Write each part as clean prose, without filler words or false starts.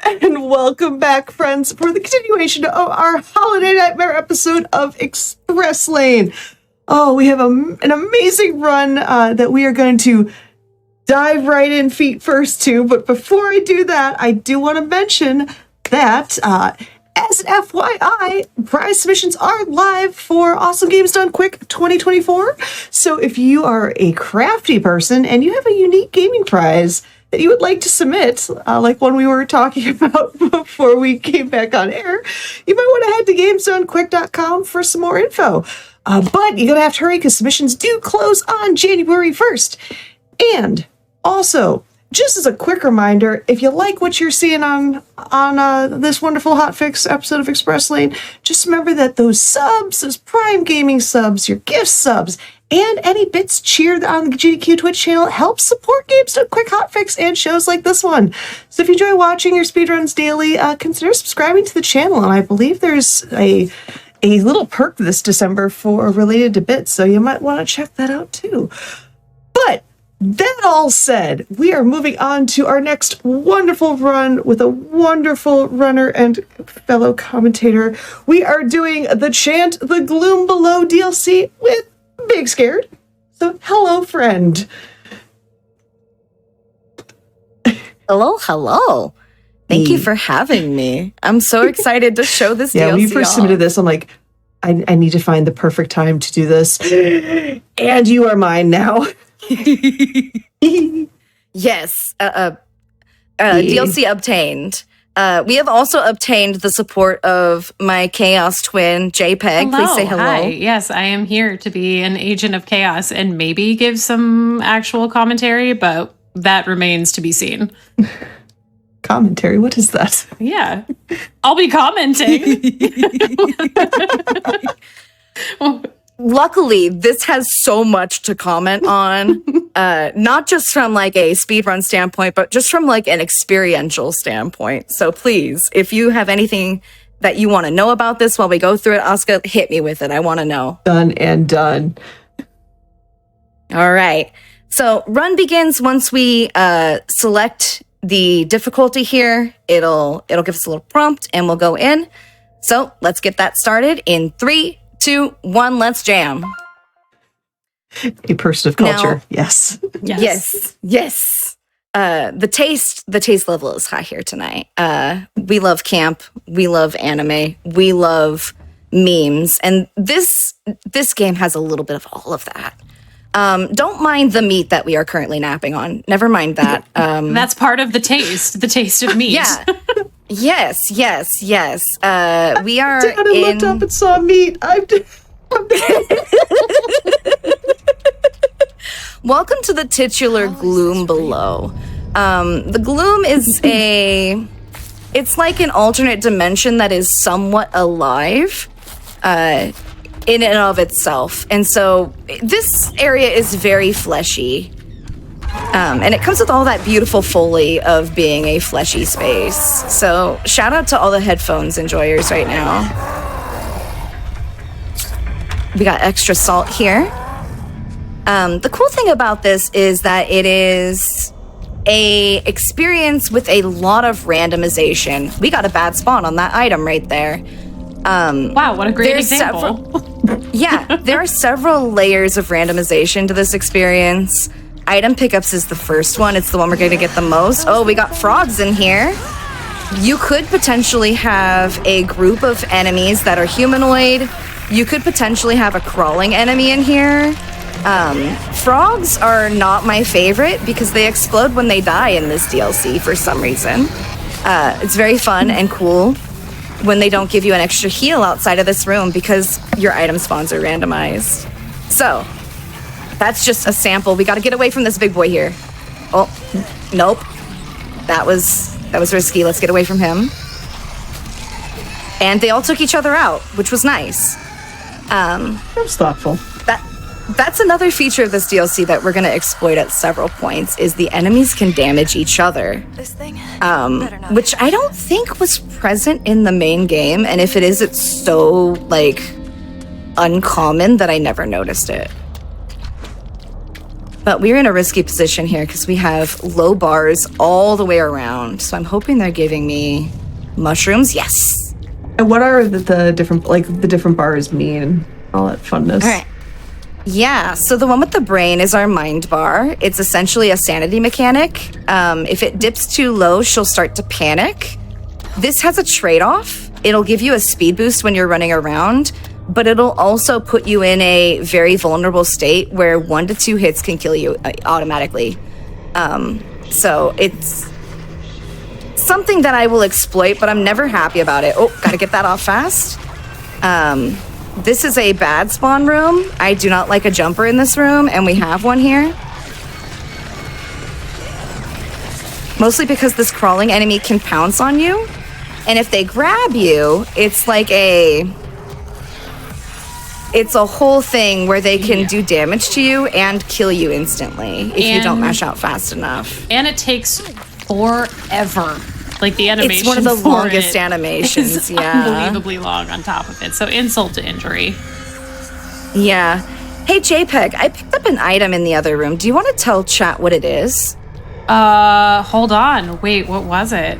And welcome back, friends, for the continuation of our Holiday Nightmare episode of Express Lane. Oh, we have an amazing run that we are going to dive right in feet first to. But before I do that, I do want to mention that as an FYI, prize submissions are live for Awesome Games Done Quick 2024. So if you are a crafty person and you have a unique gaming prize that you would like to submit, like one we were talking about before we came back on air, you might want to head to gamesdonequick.com for some more info. But you're going to have to hurry because submissions do close on January 1st. And also, just as a quick reminder, if you like what you're seeing on this wonderful Hotfix episode of Express Lane, just remember that those subs, those Prime Gaming subs, your gift subs, and any bits cheered on the GDQ Twitch channel help support Games Done Quick Hotfix and shows like this one. So if you enjoy watching your speedruns daily, consider subscribing to the channel. And I believe there's a little perk this December for related to bits, so you might want to check that out too. But that all said, we are moving on to our next wonderful run with a wonderful runner and fellow commentator. We are doing the Chant, the Gloom Below DLC with BigScared. So, hello, friend. Hello. Thank you for having me. I'm so excited to show this DLC. Yeah, when you first submitted this, I'm like, I need to find the perfect time to do this. And you are mine now. Yes. DLC obtained. We have also obtained the support of my Chaos twin, JPEG. Hello. Please say hello. Hi. Yes, I am here to be an agent of chaos and maybe give some actual commentary, but that remains to be seen. Commentary? What is that? Yeah. I'll be commenting. Luckily, this has so much to comment on, not just from like a speedrun standpoint, but just from like an experiential standpoint. So please, if you have anything that you want to know about this while we go through it, Oscar, hit me with it. I want to know. Done and done. All right. So run begins once we select the difficulty here. It'll give us a little prompt and we'll go in. So let's get that started in 3, 2, 1, let's jam. A person of culture. Now, yes. The taste level is high here tonight. We love camp, we love anime, we love memes, and this game has a little bit of all of that. Don't mind the meat that we are currently napping on. Never mind that. That's part of the taste of meat. Yeah. Yes. We are Dad, I looked up and saw meat. Welcome to the titular Gloom Below. The Gloom is it's like an alternate dimension that is somewhat alive in and of itself. And so this area is very fleshy. And it comes with all that beautiful foley of being a fleshy space. So shout out to all the headphones enjoyers right now. We got extra salt here. The cool thing about this is that it is a experience with a lot of randomization. We got a bad spawn on that item right there. Wow, what a great example. There are several layers of randomization to this experience. Item pickups is the first one. It's the one we're going to get the most. Oh, we got frogs in here. You could potentially have a group of enemies that are humanoid. You could potentially have a crawling enemy in here. Frogs are not my favorite because they explode when they die in this DLC for some reason. It's very fun and cool when they don't give you an extra heal outside of this room because your item spawns are randomized. So that's just a sample. We got to get away from this big boy here. Oh, nope. That was risky. Let's get away from him. And they all took each other out, which was nice. That was thoughtful. That's another feature of this DLC that we're going to exploit at several points, is the enemies can damage each other. This thing, which I don't think was present in the main game, and if it is, it's so, like, uncommon that I never noticed it. But we're in a risky position here because we have low bars all the way around. So I'm hoping they're giving me mushrooms. Yes. And what are the different, like, the different bars mean? All that funness. All right. Yeah, so the one with the brain is our mind bar. It's essentially a sanity mechanic. If it dips too low, she'll start to panic. This has a trade-off. It'll give you a speed boost when you're running around, but it'll also put you in a very vulnerable state where 1 to 2 hits can kill you automatically. So it's something that I will exploit, but I'm never happy about it. Oh, gotta get that off fast. This is a bad spawn room. I do not like a jumper in this room, and we have one here. Mostly because this crawling enemy can pounce on you, and if they grab you, it's like it's a whole thing where they can do damage to you and kill you instantly if you don't mash out fast enough. And it takes forever. Like the animation. It's one of the longest animations, yeah. Unbelievably long on top of it. So insult to injury. Yeah. Hey, JPEG, I picked up an item in the other room. Do you want to tell chat what it is? Hold on. Wait, what was it?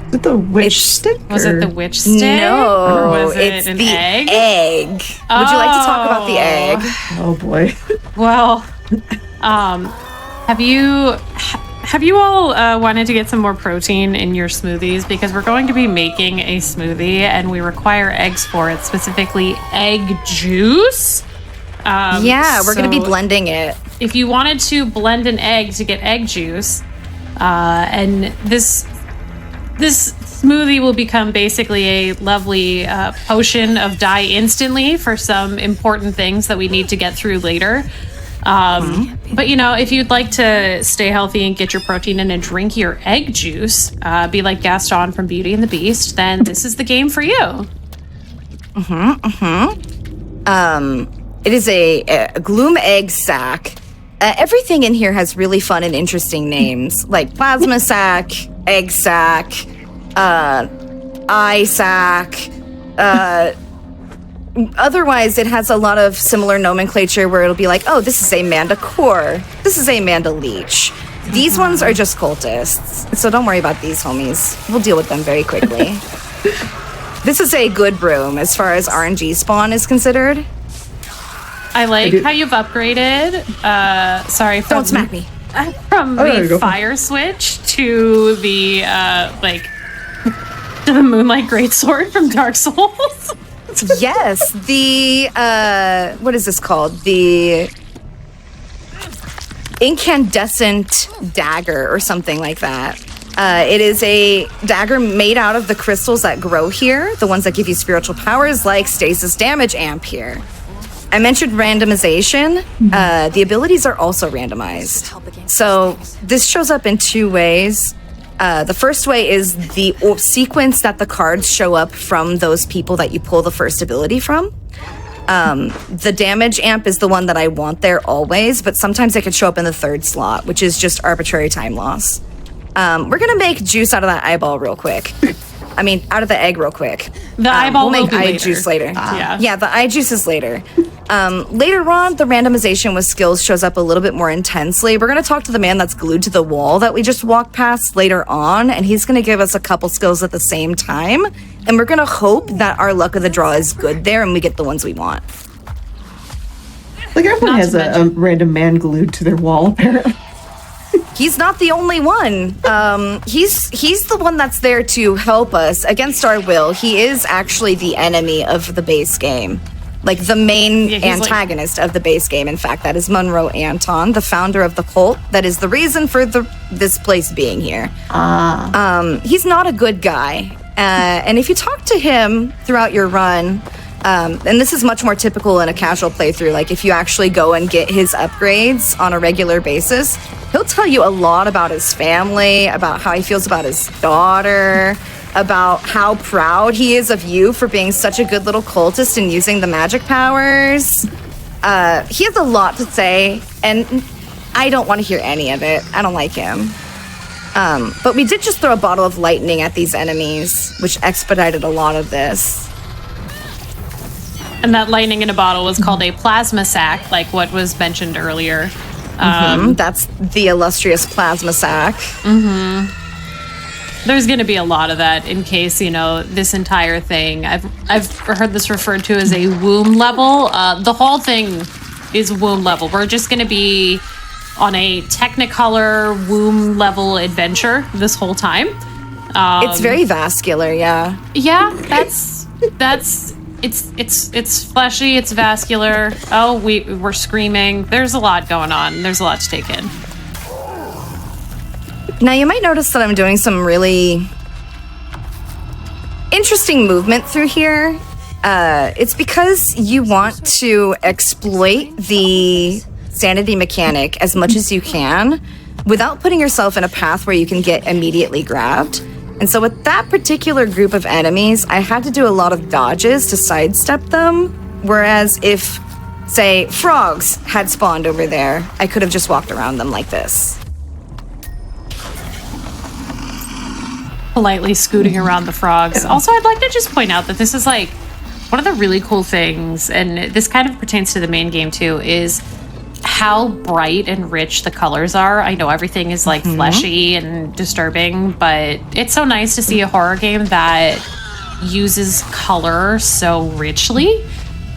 Is it the witch stick? Was it the witch stick? No, or was it it's an the egg? Would you like to talk about the egg? Oh boy. Well, have you all wanted to get some more protein in your smoothies? Because we're going to be making a smoothie and we require eggs for it, specifically egg juice. Yeah, we're going to be blending it. If you wanted to blend an egg to get egg juice, and this smoothie will become basically a lovely potion of dye instantly for some important things that we need to get through later. But you know, if you'd like to stay healthy and get your protein in and drink your egg juice, be like Gaston from Beauty and the Beast, then this is the game for you. It is a gloom egg sack. Everything in here has really fun and interesting names, like plasma sack, egg sack, eye sack. Otherwise, it has a lot of similar nomenclature where it'll be like, oh, this is a Manticore, this is a Mandaleech. These ones are just cultists, so don't worry about these homies. We'll deal with them very quickly. This is a good broom as far as RNG spawn is considered. I like how you've upgraded. Don't smack me. From the fire switch to the to the Moonlight Greatsword from Dark Souls. Yes, the what is this called? The incandescent dagger or something like that. It is a dagger made out of the crystals that grow here, the ones that give you spiritual powers like stasis damage amp here. I mentioned randomization. The abilities are also randomized. So this shows up in 2 ways. The first way is the sequence that the cards show up from those people that you pull the first ability from. The damage amp is the one that I want there always, but sometimes it can show up in the 3rd slot, which is just arbitrary time loss. We're gonna make juice out of that eyeball real quick. I mean, out of the egg real quick. The eyeball we'll will make be eye later. juice later. Yeah, the eye juice is later. Later on, the randomization with skills shows up a little bit more intensely. We're going to talk to the man that's glued to the wall that we just walked past later on, and he's going to give us a couple skills at the same time. And we're going to hope that our luck of the draw is good there and we get the ones we want. Like everyone has a random man glued to their wall, apparently. He's not the only one. He's the one that's there to help us against our will. He is actually the enemy of the base game. Like the main antagonist of the base game. In fact, that is Monroe Anton, the founder of the cult. That is the reason for this place being here. He's not a good guy. And if you talk to him throughout your run, and this is much more typical in a casual playthrough, like if you actually go and get his upgrades on a regular basis, he'll tell you a lot about his family, about how he feels about his daughter, about how proud he is of you for being such a good little cultist and using the magic powers. He has a lot to say, and I don't want to hear any of it. I don't like him. But we did just throw a bottle of lightning at these enemies, which expedited a lot of this. And that lightning in a bottle was called a plasma sack, like what was mentioned earlier. That's the illustrious plasma sac. There's going to be a lot of that in case, this entire thing. I've heard this referred to as a womb level. The whole thing is womb level. We're just going to be on a Technicolor womb level adventure this whole time. It's very vascular, yeah. Yeah, that's it's fleshy, it's vascular. Oh, we're screaming. There's a lot going on. There's a lot to take in. Now you might notice that I'm doing some really interesting movement through here. It's because you want to exploit the sanity mechanic as much as you can without putting yourself in a path where you can get immediately grabbed. And so with that particular group of enemies, I had to do a lot of dodges to sidestep them. Whereas if, say, frogs had spawned over there, I could have just walked around them like this. Politely scooting around the frogs. Also, I'd like to just point out that this is like one of the really cool things, and this kind of pertains to the main game too, is how bright and rich the colors are. I know everything is like fleshy and disturbing, but it's so nice to see a horror game that uses color so richly.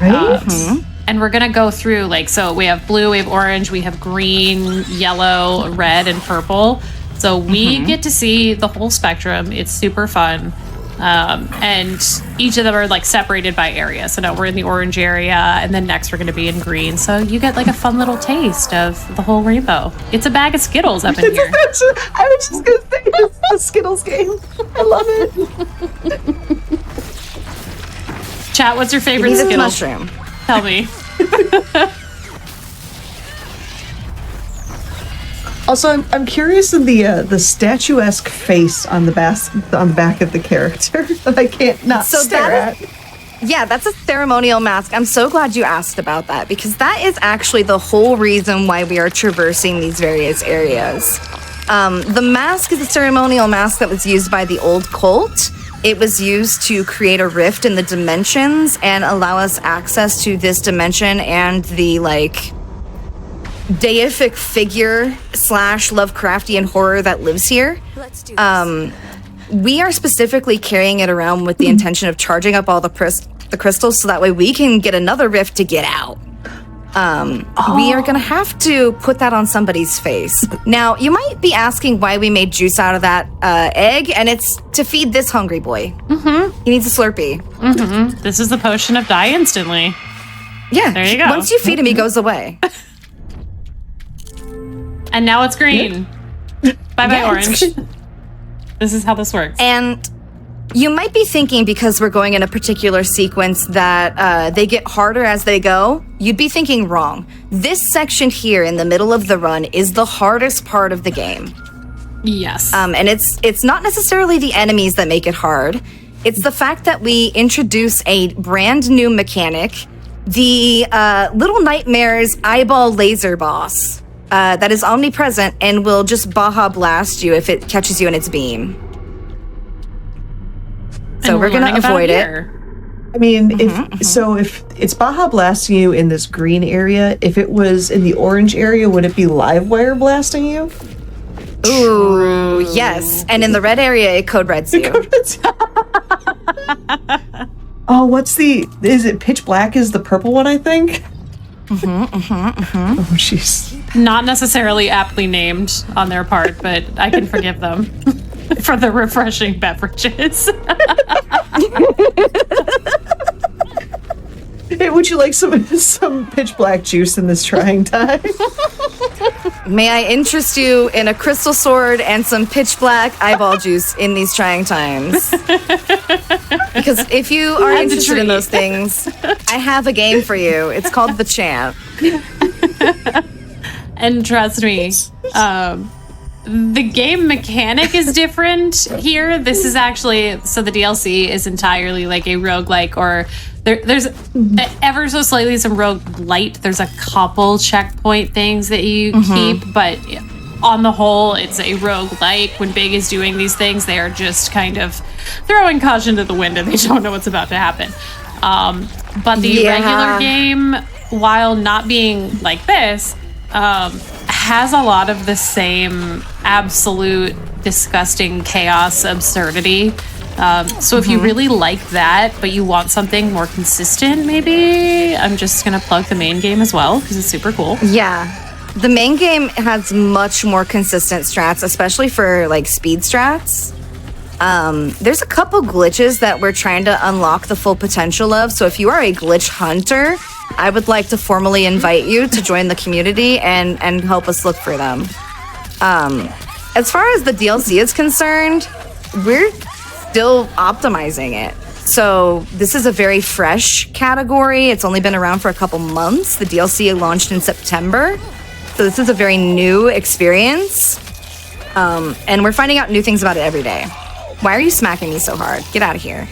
Right? And we're gonna go through so we have blue, we have orange, we have green, yellow, red, and purple. So we get to see the whole spectrum. It's super fun. And each of them are separated by area. So now we're in the orange area, and then next we're going to be in green. So you get a fun little taste of the whole rainbow. It's a bag of Skittles up in here. I was just going to say, it's the Skittles game. I love it. Chat, what's your favorite This Skittle? mushroom. Tell me. Also, I'm curious in the statuesque face on the back of the character that I can't not stare at. Yeah, that's a ceremonial mask. I'm so glad you asked about that, because that is actually the whole reason why we are traversing these various areas. The mask is a ceremonial mask that was used by the old cult. It was used to create a rift in the dimensions and allow us access to this dimension and the deific figure / Lovecraftian horror that lives here. Let's do this. We are specifically carrying it around with the intention of charging up all the crystals so that way we can get another rift to get out. We are gonna have to put that on somebody's face. Now, you might be asking why we made juice out of that egg, and it's to feed this hungry boy. He needs a Slurpee. This is the potion of die instantly. Yeah, There you go. Once you feed him, he goes away. And now it's green. Bye-bye, Yeah, orange. This is how this works. And you might be thinking, because we're going in a particular sequence, that they get harder as they go. You'd be thinking wrong. This section here in the middle of the run is the hardest part of the game. Yes. And it's not necessarily the enemies that make it hard. It's the fact that we introduce a brand new mechanic, the Little Nightmares eyeball laser boss. That is omnipresent and will just Baja Blast you if it catches you in its beam. So we're gonna avoid it. I mean, if it's Baja blasting you in this green area, if it was in the orange area, would it be live wire blasting you? Ooh, yes. And in the red area, it code reds you. Oh, is it pitch black is the purple one, I think? Oh, jeez. Not necessarily aptly named on their part, but I can forgive them for the refreshing beverages. Hey, would you like some pitch black juice in this trying time? May I interest you in a crystal sword and some pitch black eyeball juice in these trying times? Because if you are That's a interested in treat. those things, I have a game for you. It's called the Chant. And trust me, the game mechanic is different here. This is actually, so the DLC is entirely like a roguelike, or there's ever so slightly some roguelite. There's a couple checkpoint things that you keep, but on the whole, it's a roguelike. When Big is doing these things, they are just kind of throwing caution to the wind and they don't know what's about to happen. But the regular game, while not being like this, has a lot of the same absolute disgusting chaos absurdity. So if you really like that, but you want something more consistent, maybe I'm just going to plug the main game as well because it's super cool. Yeah. The main game has much more consistent strats, especially for like speed strats. There's a couple glitches that we're trying to unlock the full potential of. So if you are a glitch hunter, I would like to formally invite you to join the community and help us look for them. As far as the DLC is concerned, we're still optimizing it. So this is a very fresh category. It's only been around for a couple months. The DLC launched in September. So this is a very new experience. And we're finding out new things about it every day. Why are you smacking me so hard? Get out of here.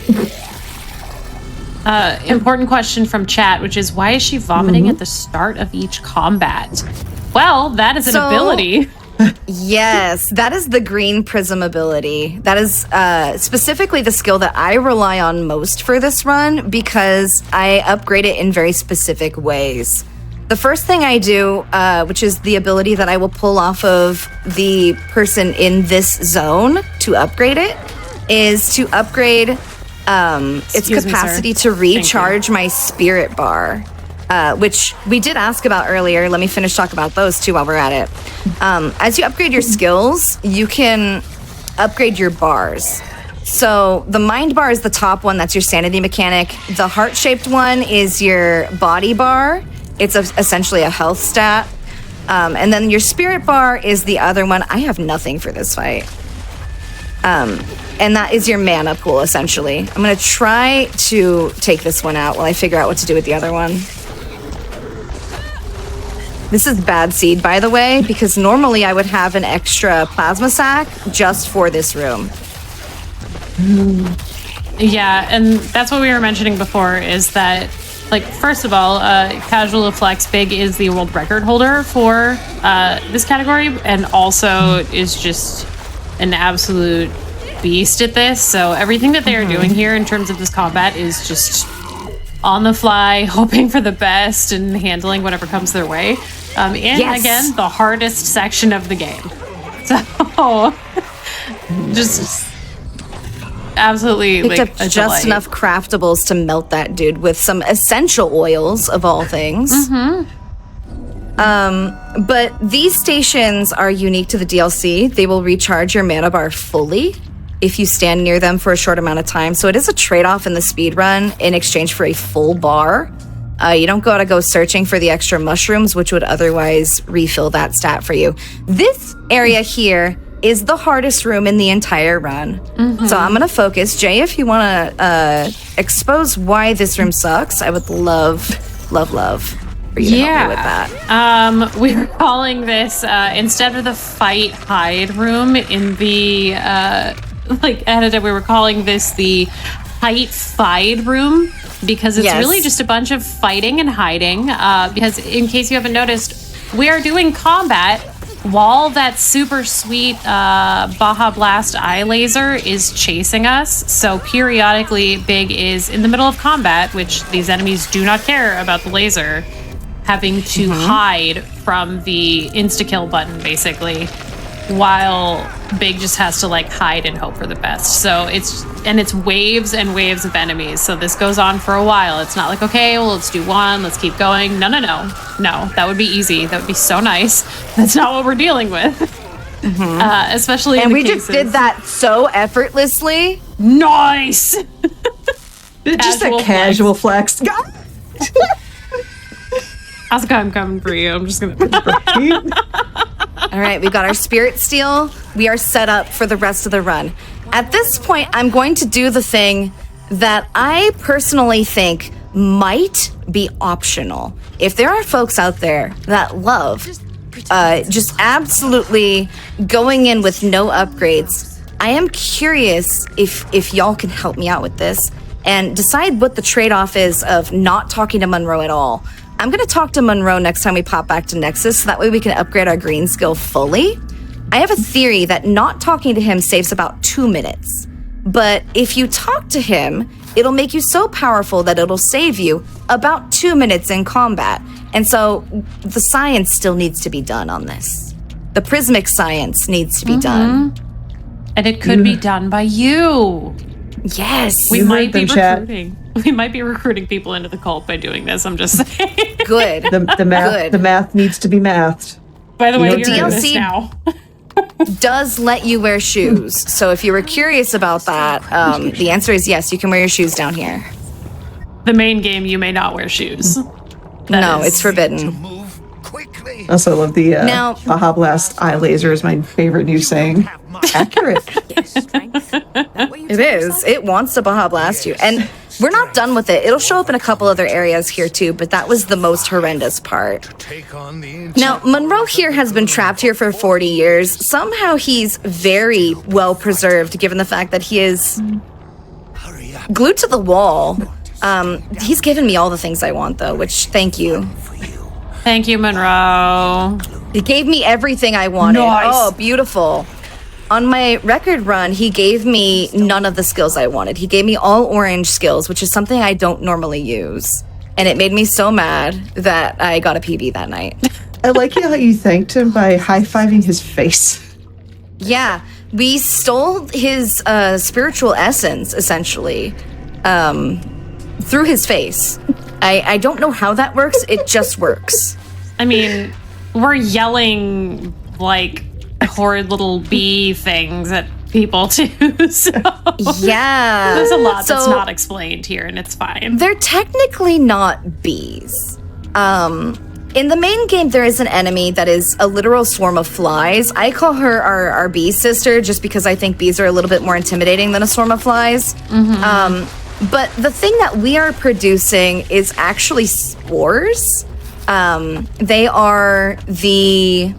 Important question from chat, which is why is she vomiting at the start of each combat? Well, that is an ability. Yes, that is the green prism ability. That is specifically the skill that I rely on most for this run because I upgrade it in very specific ways. The first thing I do, which is the ability that I will pull off of the person in this zone to upgrade it, is to upgrade its capacity to recharge my spirit bar. Which we did ask about earlier. Let me finish talking about those too while we're at it. As you upgrade your skills, you can upgrade your bars. So the mind bar is the top one. That's your sanity mechanic. The heart-shaped one is your body bar. It's essentially a health stat. And then your spirit bar is the other one. I have nothing for this fight. And that is your mana pool, essentially. I'm going to try to take this one out while I figure out what to do with the other one. This is bad seed, by the way, because normally I would have an extra plasma sack just for this room. Yeah, and that's what we were mentioning before is that, like, first of all, Casual Flex Big is the world record holder for this category and also is just an absolute beast at this. So everything that they are doing here in terms of this combat is just on the fly, hoping for the best and handling whatever comes their way. And again, the hardest section of the game. So just absolutely picked like up a just delight. enough craftables to melt that dude with some essential oils of all things. But these stations are unique to the DLC. They will recharge your mana bar fully if you stand near them for a short amount of time. So it is a trade-off in the speed run in exchange for a full bar. You don't gotta go searching for the extra mushrooms, which would otherwise refill that stat for you. This area here is the hardest room in the entire run. So I'm gonna focus. Jay, if you wanna expose why this room sucks, I would love for you to help me with that. We were calling this instead of the fight hide room in the like ahead of time, we were calling this the fight fide room because it's really just a bunch of fighting and hiding. Because in case you haven't noticed, we are doing combat while that super sweet Baja Blast eye laser is chasing us. So periodically, Big is in the middle of combat, which these enemies do not care about the laser, having to hide from the insta-kill button, basically, while Big just has to like hide and hope for the best. So it's waves and waves of enemies. So this goes on for a while. It's not like, okay, well, let's do one, let's keep going. No, that would be easy. That would be so nice. That's not what we're dealing with. Especially and in we the just did that so effortlessly. Nice. Just a casual flex. I'm coming for you. I'm just gonna. All right, we've got our spirit steel. We are set up for the rest of the run. At this point, I'm going to do the thing that I personally think might be optional. If there are folks out there that love just absolutely going in with no upgrades, I am curious if y'all can help me out with this and decide what the trade-off is of not talking to Monroe at all. I'm going to talk to Monroe next time we pop back to Nexus, so that way we can upgrade our green skill fully. I have a theory that not talking to him saves about 2 minutes. But if you talk to him, it'll make you so powerful that it'll save you about 2 minutes in combat. And so the science still needs to be done on this. The prismic science needs to be done. And it could be done by you. Yes. We You might heard be them, chat. recruiting. We might be recruiting people into the cult by doing this. I'm just saying. Good. The math needs to be mathed. By the way, know, you're in this DLC now. Does let you wear shoes. So if you were curious about that, the answer is yes, you can wear your shoes down here. The main game, you may not wear shoes. No, is- it's forbidden. Move quickly. Also, I love the Now- Baja Blast eye laser is my favorite new saying. Accurate. It is. It wants to Baja Blast you. And we're not done with it. It'll show up in a couple other areas here too, but that was the most horrendous part. Take on the Now, Monroe here has been trapped here for 40 years. Somehow he's very well preserved given the fact that he is Hurry up glued to the wall. He's given me all the things I want though, which thank you. for you. Thank you, Monroe. He gave me everything I wanted. Nice. Oh, beautiful. On my record run, he gave me none of the skills I wanted. He gave me all orange skills, which is something I don't normally use. And it made me so mad that I got a PB that night. I like how you thanked him by high-fiving his face. Yeah, we stole his spiritual essence, essentially, through his face. I don't know how that works. It just works. I mean, we're yelling like horrid little bee things at people too. So Yeah. there's a lot that's So- not explained here, and it's fine. They're technically not bees. In the main game, there is an enemy that is a literal swarm of flies. I call her our bee sister just because I think bees are a little bit more intimidating than a swarm of flies. But the thing that we are producing is actually spores. They are the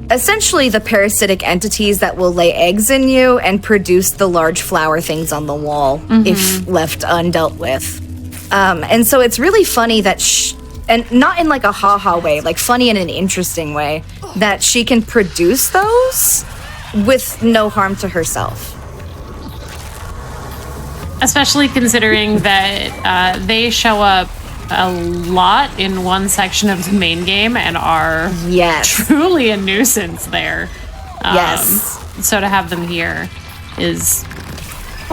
essentially the parasitic entities that will lay eggs in you and produce the large flower things on the wall if left undealt with. And so it's really funny that and not in like a ha-ha way, like funny in an interesting way, that she can produce those with no harm to herself. Especially considering that they show up a lot in one section of the main game and are Yes. truly a nuisance there. Yes. So to have them here is,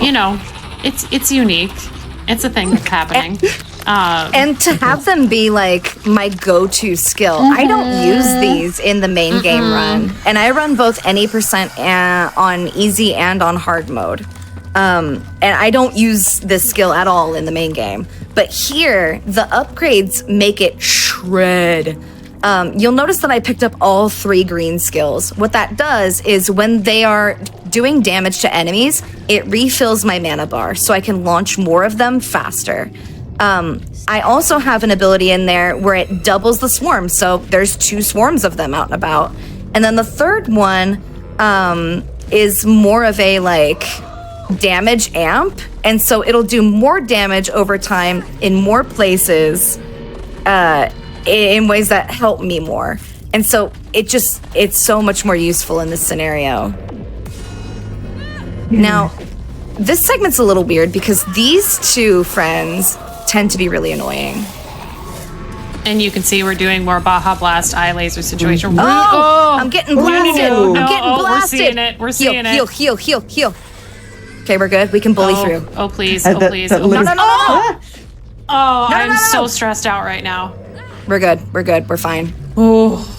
it's unique. It's a thing that's happening. And to have them be like my go-to skill. I don't use these in the main game run. And I run both any percent on easy and on hard mode. And I don't use this skill at all in the main game. But here, the upgrades make it shred. You'll notice that I picked up all 3 green skills. What that does is when they are doing damage to enemies, it refills my mana bar so I can launch more of them faster. I also have an ability in there where it doubles the swarm, so there's 2 swarms of them out and about. And then the third one is more of a damage amp, and so it'll do more damage over time in more places in ways that help me more. And so it's so much more useful in this scenario. Now, this segment's a little weird because these 2 friends tend to be really annoying. And you can see we're doing more Baja Blast eye laser situation. Oh, I'm getting blasted. no, I'm getting we're blasted. seeing it. We're seeing heal, it. Heal. Okay, we're good. We can bully through. Oh, please. And Oh, that- please. that Oh, little- No. Ah! Oh, No, I'm no, no. so stressed out right now. We're good. We're fine. Oh.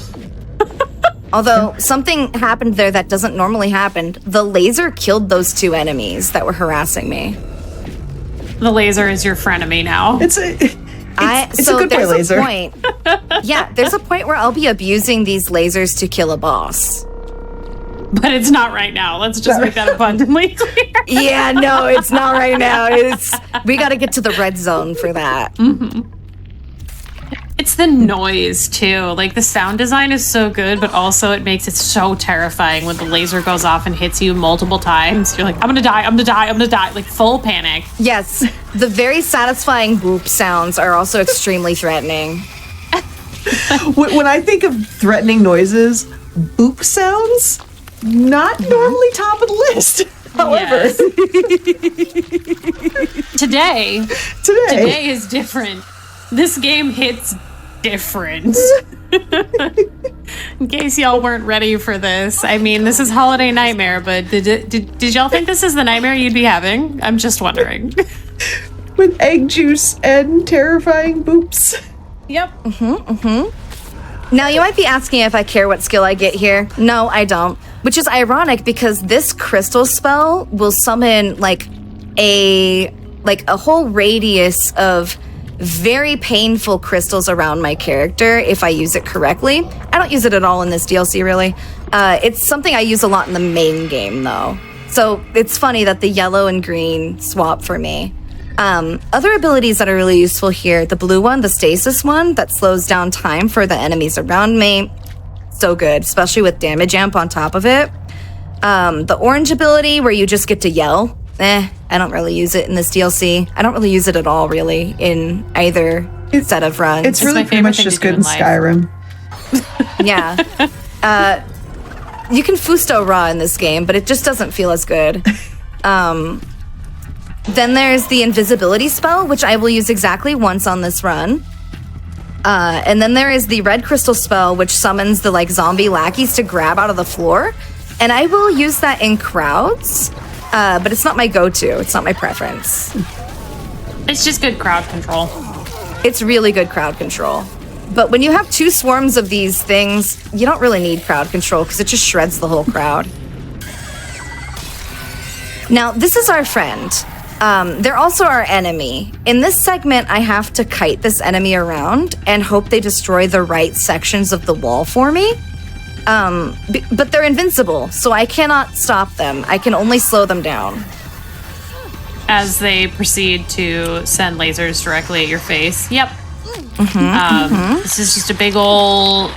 Although something happened there that doesn't normally happen. The laser killed those 2 enemies that were harassing me. The laser is your frenemy now. It's a So good boy there's laser. a point. Yeah, there's a point where I'll be abusing these lasers to kill a boss. But it's not right now. Let's just make that abundantly clear. Yeah, no, it's not right now. We got to get to the red zone for that. It's the noise too. Like the sound design is so good, but also it makes it so terrifying when the laser goes off and hits you multiple times. You're like, I'm gonna die. Like full panic. Yes, the very satisfying boop sounds are also extremely threatening. When I think of threatening noises, boop sounds, not normally top of the list. However, Yes. Today today is different. This game hits different. In case y'all weren't ready for this, I mean, this is Holiday Nightmare, but did y'all think this is the nightmare you'd be having? I'm just wondering. With egg juice and terrifying boops. Yep. Now, you might be asking if I care what skill I get here. No, I don't. Which is ironic because this crystal spell will summon like a whole radius of very painful crystals around my character if I use it correctly. I don't use it at all in this DLC, really. It's something I use a lot in the main game, though. So it's funny that the yellow and green swap for me. Other abilities that are really useful here, the blue one, the stasis one, that slows down time for the enemies around me. So good, especially with damage amp on top of it. The orange ability where you just get to yell. I don't really use it in this DLC. I don't really use it at all, really, in either set of runs. It's really pretty much just good in Skyrim. Yeah. You can Fusto Ra in this game, but it just doesn't feel as good. Then there's the invisibility spell, which I will use exactly once on this run. And then there is the red crystal spell, which summons the zombie lackeys to grab out of the floor. And I will use that in crowds, but it's not my go-to. It's not my preference. It's just good crowd control. It's really good crowd control. But when you have two swarms of these things, you don't really need crowd control because it just shreds the whole crowd. Now, this is our friend. They're also our enemy. In this segment, I have to kite this enemy around and hope they destroy the right sections of the wall for me. But they're invincible, so I cannot stop them. I can only slow them down. As they proceed to send lasers directly at your face. Yep. This is just a big ol'...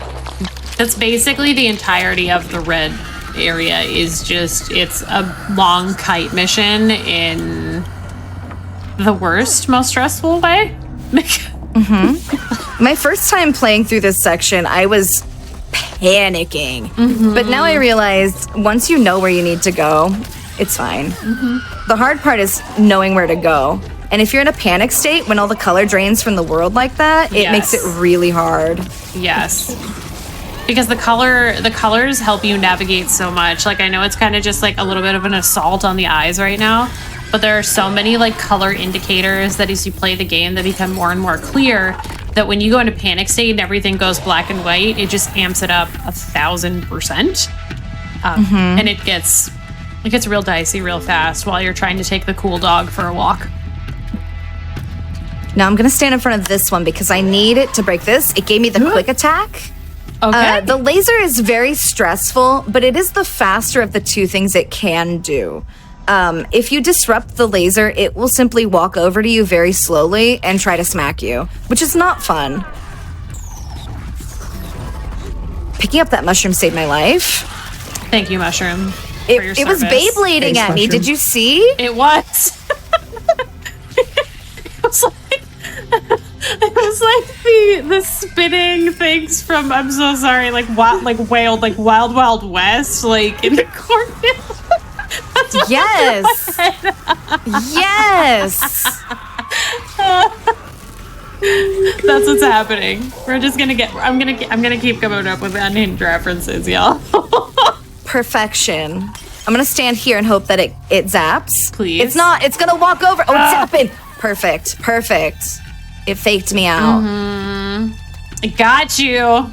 That's basically the entirety of the red area is just... It's a long kite mission in the worst, most stressful way. My first time playing through this section, I was panicking. But now I realize once you know where you need to go, it's fine. The hard part is knowing where to go. And if you're in a panic state when all the color drains from the world like that, it makes it really hard. Yes. Because the colors help you navigate so much. Like, I know it's kind of just like a little bit of an assault on the eyes right now, but there are so many color indicators that as you play the game that become more and more clear that when you go into panic state and everything goes black and white, it just amps it up 1,000%. And it gets real dicey real fast while you're trying to take the cool dog for a walk. Now I'm gonna stand in front of this one because I need it to break this. It gave me the quick attack. Okay. The laser is very stressful, but it is the faster of the two things it can do. If you disrupt the laser, it will simply walk over to you very slowly and try to smack you, which is not fun. Picking up that mushroom saved my life. Thank you, Mushroom. It was Beyblading at me. Did you see? It was. It was like the spinning things from, I'm so sorry, Wild Wild West, in the cornfield. Yes. Yes. That's what's happening. We're just gonna I'm gonna keep coming up with unhinged references, y'all. Perfection. I'm gonna stand here and hope that it zaps. Please. It's not. It's gonna walk over. Oh, it's zapping. Perfect. It faked me out. I got you.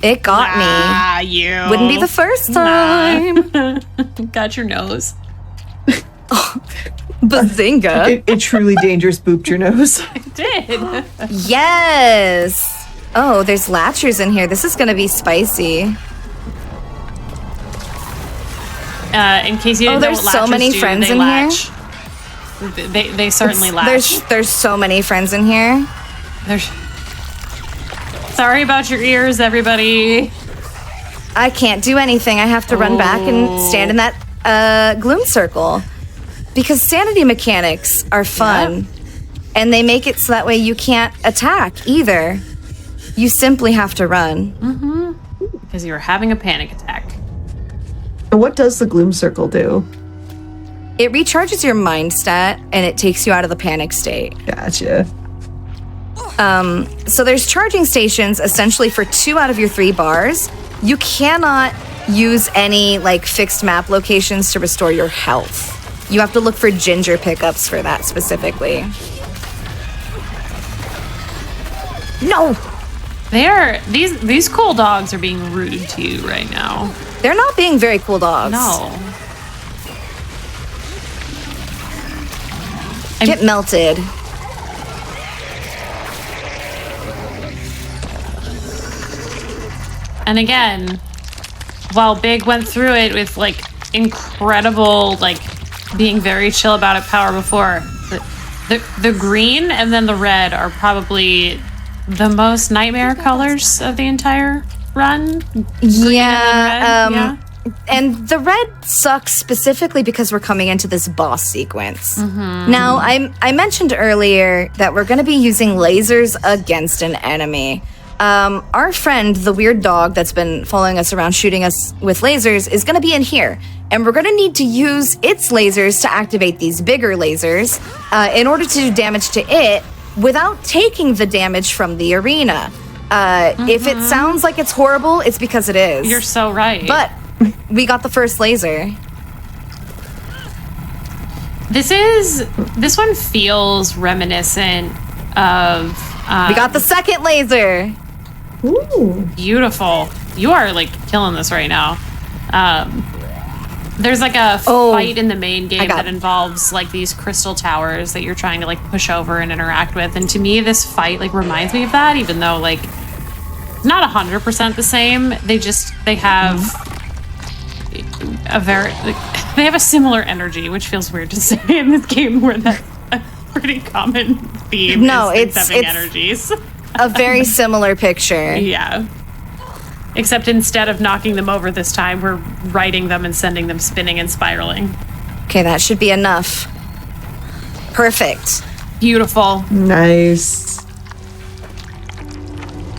It got me. You. Wouldn't be the first time. Got your nose. Bazinga. It truly dangerous booped your nose. It did. Yes. Oh, there's latchers in here. This is gonna be spicy. In case you didn't know there's what so latchers many do, friends they in latch. They certainly latch. There's so many friends in here. Sorry about your ears, everybody. I can't do anything. I have to run back and stand in that gloom circle. Because sanity mechanics are fun. And they make it so that way you can't attack either. You simply have to run. Because you were having a panic attack. And what does the gloom circle do? It recharges your mind stat and it takes you out of the panic state. Gotcha. So there's charging stations essentially for 2 out of your 3 bars. You cannot use any like fixed map locations to restore your health. You have to look for ginger pickups for that specifically. No! These cool dogs are being rude to you right now. They're not being very cool dogs. No. Get melted. And again, while Big went through it with like incredible, like being very chill about it power before, the green and then the red are probably the most nightmare colors of the entire run. Yeah. And the red sucks specifically because we're coming into this boss sequence. Now, I mentioned earlier that we're going to be using lasers against an enemy. Our friend, the weird dog that's been following us around shooting us with lasers, is going to be in here. And we're going to need to use its lasers to activate these bigger lasers in order to do damage to it without taking the damage from the arena. If it sounds like it's horrible, it's because it is. You're so right. But we got the first laser. This one feels reminiscent of... We got the second laser. Ooh. Beautiful. You are like killing this right now. There's like a fight in the main game that involves like these crystal towers that you're trying to like push over and interact with. And to me, this fight like reminds me of that, even though like it's not 100% the same. They have they have a similar energy, which feels weird to say in this game where that's a pretty common theme. No, it's it's energies. A very similar picture. Yeah. Except instead of knocking them over this time, we're riding them and sending them spinning and spiraling. Okay, that should be enough. Perfect. Beautiful. Nice.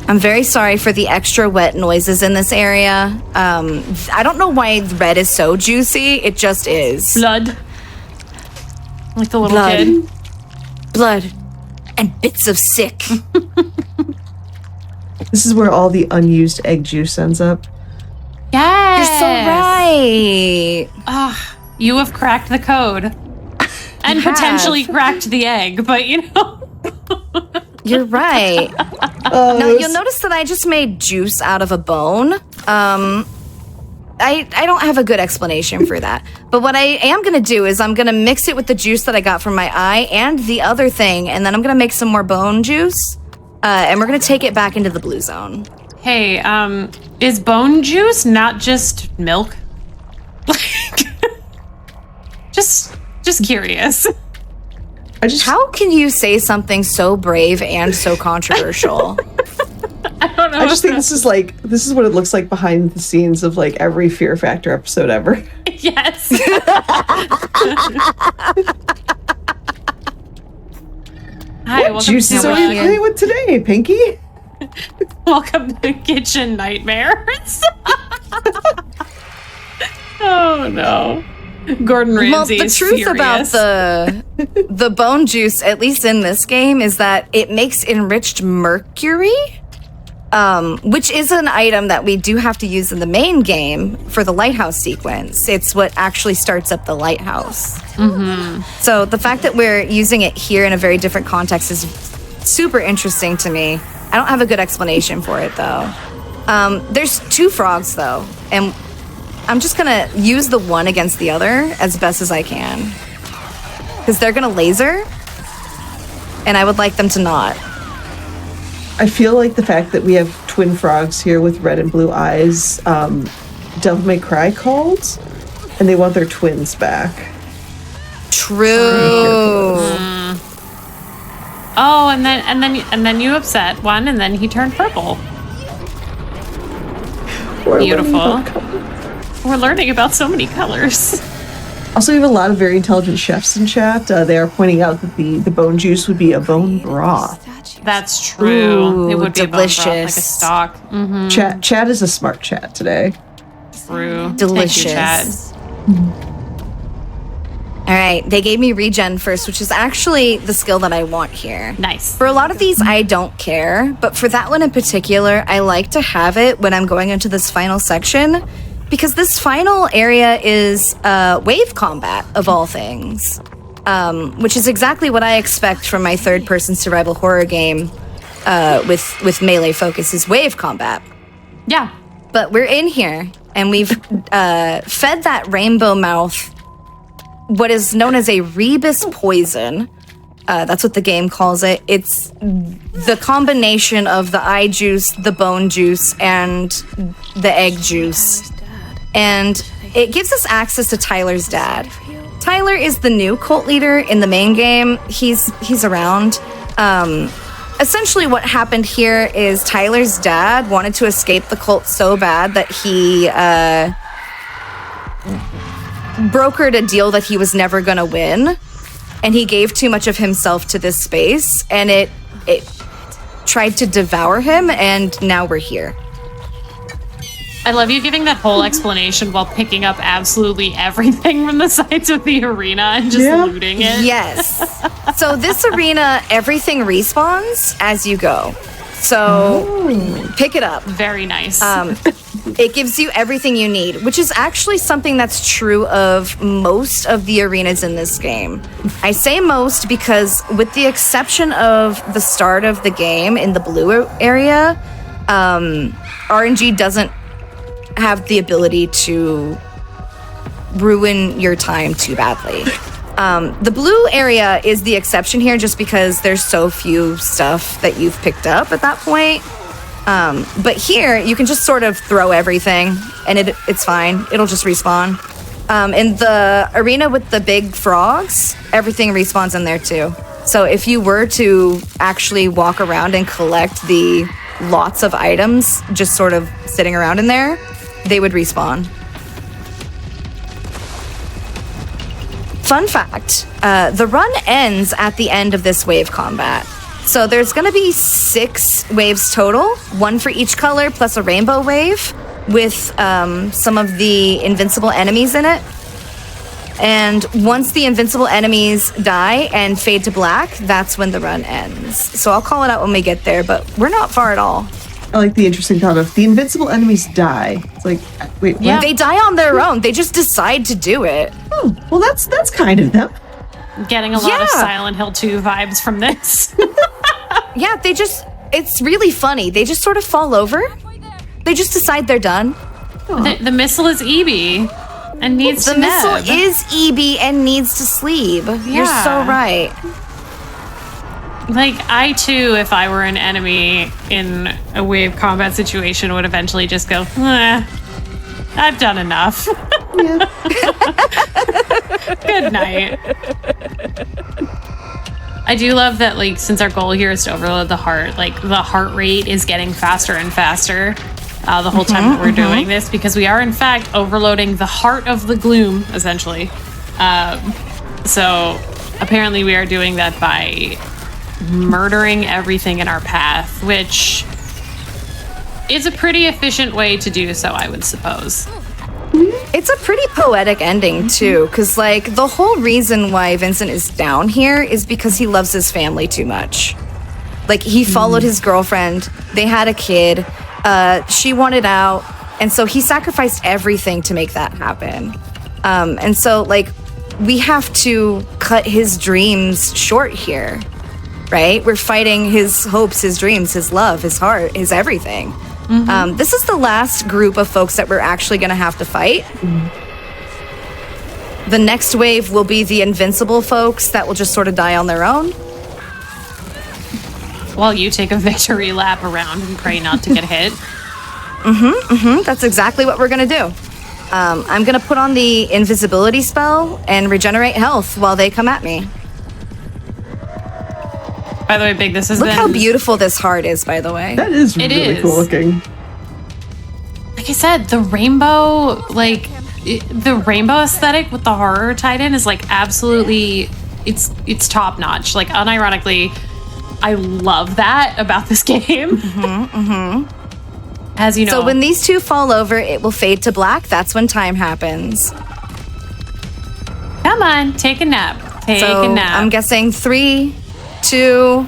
I'm very sorry for the extra wet noises in this area. I don't know why red is so juicy. It just is. Blood. Like the little Blood. kid. Blood. And bits of sick. This is where all the unused egg juice ends up. Yes. You're so right. You have cracked the code. And potentially cracked the egg, but you know. You're right. Now, you'll notice that I just made juice out of a bone. I don't have a good explanation for that. But what I am going to do is I'm going to mix it with the juice that I got from my eye and the other thing, and then I'm going to make some more bone juice. And we're going to take it back into the blue zone. Hey, is bone juice not just milk? just curious. How can you say something so brave and so controversial? I don't know. I just think this is what it looks like behind the scenes of like every Fear Factor episode ever. Yes. Hi, welcome Juices are you playing with today, Pinky? Welcome to Kitchen Nightmares. Oh no. Gordon Ramsay the is truth furious. about the bone juice, at least in this game, is that it makes enriched mercury, which is an item that we do have to use in the main game for the lighthouse sequence. It's what actually starts up the lighthouse. So the fact that we're using it here in a very different context is super interesting to me. I don't have a good explanation for it though. There's 2 frogs though, and I'm just gonna use the one against the other as best as I can. Because they're gonna laser, and I would like them to not. I feel like the fact that we have twin frogs here with red and blue eyes, Devil May Cry called, and they want their twins back. True. Oh, and then you upset one, and then he turned purple. Beautiful. We're learning about so many colors. Also, we have a lot of very intelligent chefs in chat. They are pointing out that the bone juice would be a bone broth. That's true. Ooh, it would be delicious. a bone broth, like a stock. Mm-hmm. Chat is a smart chat today. True. Delicious. Thank you, Chad. All right, they gave me regen first, which is actually the skill that I want here. Nice. For a lot of these, I don't care, but for that one in particular, I like to have it when I'm going into this final section, because this final area is wave combat, of all things, which is exactly what I expect from my third-person survival horror game with melee focus, is wave combat. Yeah. But we're in here, and we've fed that rainbow mouth what is known as a rebus poison. That's what the game calls it. It's the combination of the eye juice, the bone juice, and the egg juice. And it gives us access to Tyler's dad. Tyler is the new cult leader in the main game. He's around. Essentially what happened here is Tyler's dad wanted to escape the cult so bad that he brokered a deal that he was never going to win, and he gave too much of himself to this space, and it tried to devour him, and now we're here. I love you giving that whole explanation while picking up absolutely everything from the sides of the arena and just looting it. Yes. So this arena, everything respawns as you go. So pick it up. Very nice. It gives you everything you need, which is actually something that's true of most of the arenas in this game. I say most because, with the exception of the start of the game in the blue area, RNG doesn't have the ability to ruin your time too badly. The blue area is the exception here just because there's so few stuff that you've picked up at that point. But here, you can just sort of throw everything, and it's fine. It'll just respawn. In the arena with the big frogs, everything respawns in there too. So if you were to actually walk around and collect the lots of items just sort of sitting around in there, they would respawn. Fun fact, the run ends at the end of this wave combat. So there's going to be 6 waves total, 1 for each color, plus a rainbow wave with some of the invincible enemies in it. And once the invincible enemies die and fade to black, that's when the run ends. So I'll call it out when we get there, but we're not far at all. I like the interesting thought of the invincible enemies die. It's like, wait, what? Yeah. They die on their own. They just decide to do it. Oh, well, that's kind of them. Getting a lot of Silent Hill 2 vibes from this. Yeah, it's really funny. They just sort of fall over. They just decide they're done. The missile is EB and needs to nap. The missile is EB and needs to sleep. You're so right. Like, I too, if I were an enemy in a wave combat situation, would eventually just go, I've done enough. Yeah. Good night. I do love that, like, since our goal here is to overload the heart, like, the heart rate is getting faster and faster the whole time that we're doing this, because we are, in fact, overloading the heart of the gloom, essentially. So, apparently we are doing that by murdering everything in our path, which is a pretty efficient way to do so, I would suppose. It's a pretty poetic ending, too, because, like, the whole reason why Vincent is down here is because he loves his family too much. Like, he followed his girlfriend, they had a kid, she wanted out, and so he sacrificed everything to make that happen. And so, like, we have to cut his dreams short here, right? We're fighting his hopes, his dreams, his love, his heart, his everything. This is the last group of folks that we're actually going to have to fight. The next wave will be the invincible folks that will just sort of die on their own. While you take a victory lap around and pray not to get hit. That's exactly what we're going to do. I'm going to put on the invisibility spell and regenerate health while they come at me. By the way, Big, this has Look been... how beautiful this heart is, by the way. That is really cool looking. Like I said, the rainbow, like, the rainbow aesthetic with the horror tied in is, like, absolutely, it's top notch. Like, unironically, I love that about this game. As you know. So when these two fall over, it will fade to black. That's when time happens. Yeah, Come on, take a nap. Take a nap. I'm guessing 3, 2,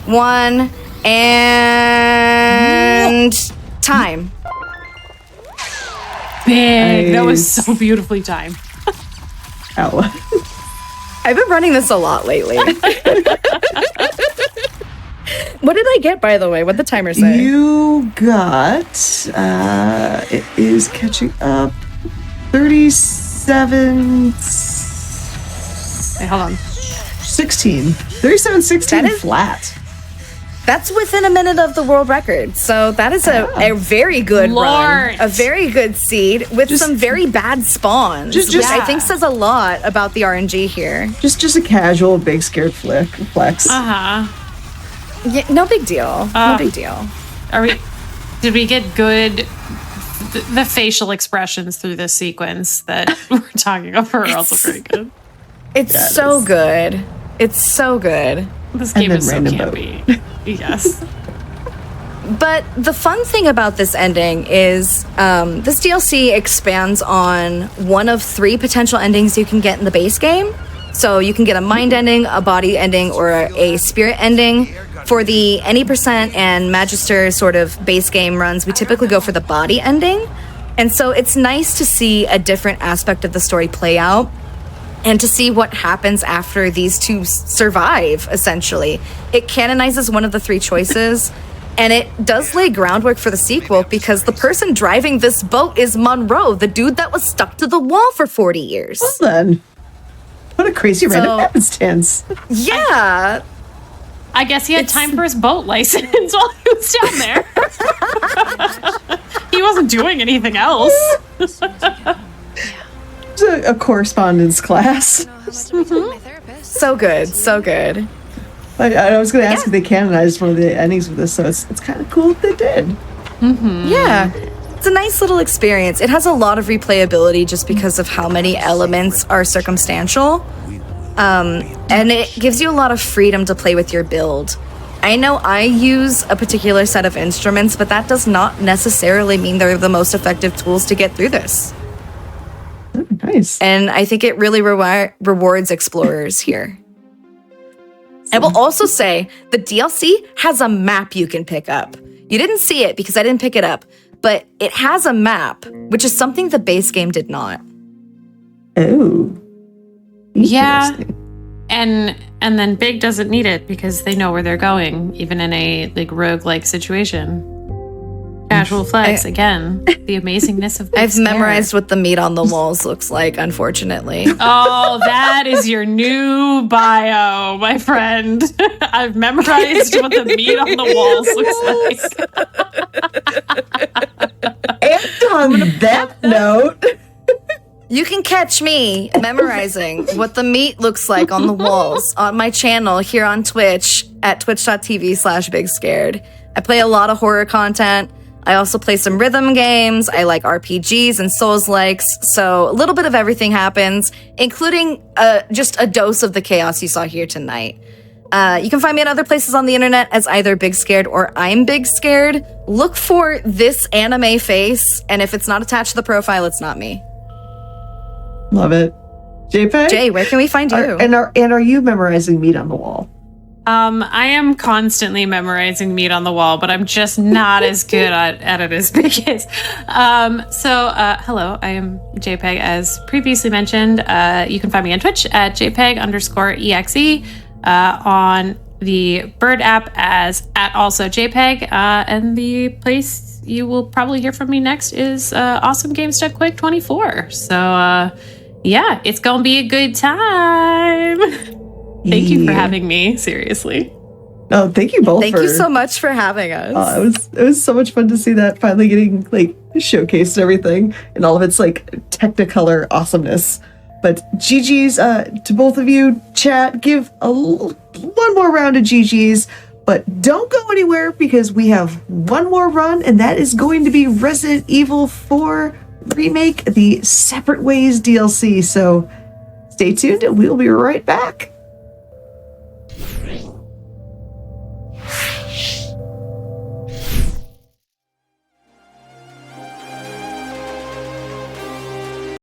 1, and time. Big. That was Nice. so beautifully timed. Ow. I've been running this a lot lately. What did I get, by the way? What'd the timer say? You got, it is catching up, 37, Wait, hold on. 16. 37, 16 That is- flat. That's within a minute of the world record. So that is a very good Lord. run. A very good seed with some very bad spawns. Just- which I think says a lot about the RNG here. Just a casual big scared flex. Uh-huh. Yeah, no big deal. No big deal. Did we get good the facial expressions through this sequence that we're talking over are also pretty good. It's so good. It's so good. This And game then is so random campy. Yes. But the fun thing about this ending is this DLC expands on one of 3 potential endings you can get in the base game. So you can get a mind ending, a body ending, or a spirit ending. For the any percent and Magister sort of base game runs, we typically go for the body ending. And so it's nice to see a different aspect of the story play out and to see what happens after these 2 survive, essentially. It canonizes one of the 3 choices, and it does lay groundwork for the sequel because the person driving this boat is Monroe, the dude that was stuck to the wall for 40 years. Well then, what a crazy random So- happenstance. Yeah. I guess he had time for his boat license while he was down there. He wasn't doing anything else. It's a correspondence class. So good. So good. I was going to ask if they canonized one of the endings with this, so it's kind of cool if they did. Yeah. It's a nice little experience. It has a lot of replayability just because of how many elements are circumstantial. And it gives you a lot of freedom to play with your build. I know I use a particular set of instruments, but that does not necessarily mean they're the most effective tools to get through this. Nice. And I think it really rewards explorers here. I will also say the DLC has a map you can pick up. You didn't see it because I didn't pick it up, but it has a map, which is something the base game did not. Oh. Yeah. Interesting. And then Big doesn't need it because they know where they're going, even in a like rogue-like situation. Casual flex again. The amazingness of I've BigScared. memorized what the meat on the walls looks like, unfortunately. Oh, that is your new bio, my friend. I've memorized what the meat on the walls looks like. And on that note, You can catch me memorizing what the meat looks like on the walls on my channel here on Twitch at twitch.tv/BigScared. I play a lot of horror content. I also play some rhythm games. I like RPGs and Souls-likes. So a little bit of everything happens, including just a dose of the chaos you saw here tonight. You can find me at other places on the internet as either BigScared or I'm BigScared. Look for this anime face, and if it's not attached to the profile, it's not me. love it. JPEG? Jay, where can we find you? Are you memorizing meat on the wall? I am constantly memorizing meat on the wall, but I'm just not as good at it as Big is. Hello, I am JPEG, as previously mentioned. You can find me on Twitch at JPEG_EXE, on the Bird app as at also JPEG, and the place you will probably hear from me next is Awesome Game Stuff Quick 24. So, yeah, it's gonna be a good time. Thank you for having me, seriously. Oh, thank you both. Thank you so much for having us. It was so much fun to see that finally getting like showcased and everything and all of its like Technicolor awesomeness. But GG's to both of you. Chat, give one more round of GG's, but don't go anywhere because we have one more run, and that is going to be Resident Evil 4 Remake, the Separate Ways DLC. So stay tuned and we'll be right back.